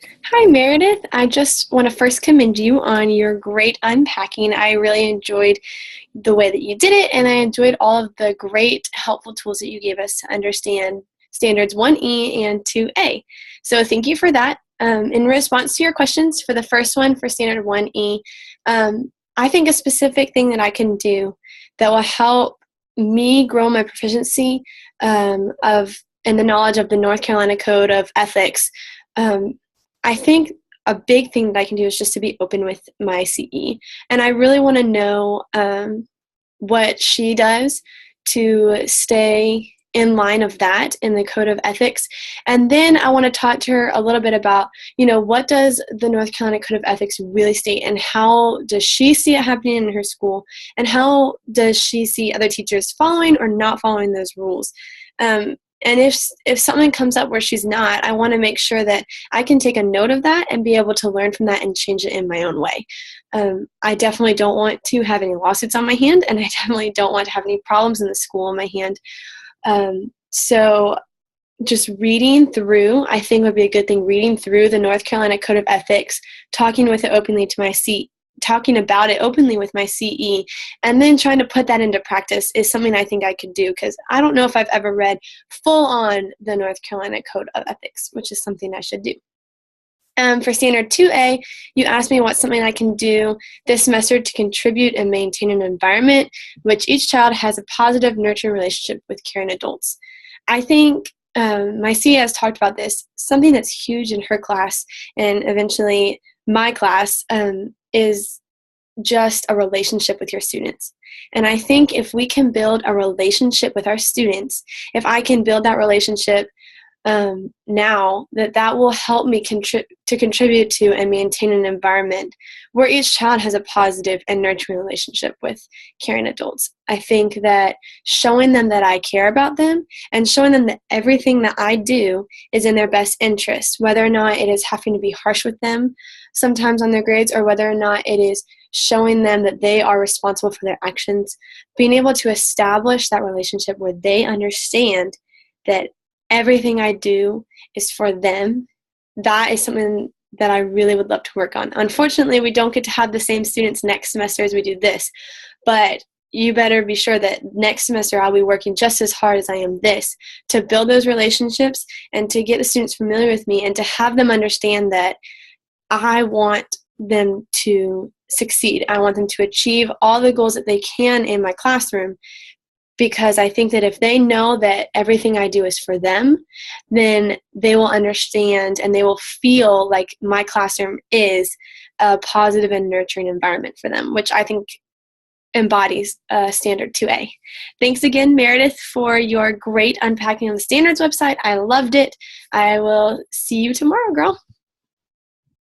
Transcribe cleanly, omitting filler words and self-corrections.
Hi, Meredith. I just want to first commend you on your great unpacking. I really enjoyed the way that you did it, and I enjoyed all of the great, helpful tools that you gave us to understand standards 1E and 2A. So, thank you for that. In response to your questions, for the first one for standard 1E, I think a specific thing that I can do that will help me grow my proficiency of in the knowledge of the North Carolina Code of Ethics. Um, I think a big thing that I can do is just to be open with my CE. And I really want to know what she does to stay in line of that in the code of ethics. And then I want to talk to her a little bit about, what does the North Carolina Code of Ethics really state, and how does she see it happening in her school, and how does she see other teachers following or not following those rules. And if something comes up where she's not, I want to make sure that I can take a note of that and be able to learn from that and change it in my own way. I definitely don't want to have any lawsuits on my hand, and I definitely don't want to have any problems in the school on my hand. So just reading through, I think would be a good thing, reading through the North Carolina Code of Ethics, talking with it openly to my talking about it openly with my CE, and then trying to put that into practice is something I think I could do, because I don't know if I've ever read full on the North Carolina Code of Ethics, which is something I should do. For standard 2A, you asked me what's something I can do this semester to contribute and maintain an environment in which each child has a positive, nurturing relationship with caring adults. I think my CE has talked about this. Something that's huge in her class and eventually my class is just a relationship with your students. And I think if we can build a relationship with our students, if I can build that relationship now, that will help me contribute to and maintain an environment where each child has a positive and nurturing relationship with caring adults. I think that showing them that I care about them and showing them that everything that I do is in their best interest, whether or not it is having to be harsh with them sometimes on their grades, or whether or not it is showing them that they are responsible for their actions, being able to establish that relationship where they understand that everything I do is for them, that is something that I really would love to work on. Unfortunately, we don't get to have the same students next semester as we do this, but you better be sure that next semester I'll be working just as hard as I am this to build those relationships and to get the students familiar with me and to have them understand that I want them to succeed. I want them to achieve all the goals that they can in my classroom, because I think that if they know that everything I do is for them, then they will understand and they will feel like my classroom is a positive and nurturing environment for them, which I think embodies standard 2A. Thanks again, Meredith, for your great unpacking on the standards website. I loved it. I will see you tomorrow, girl.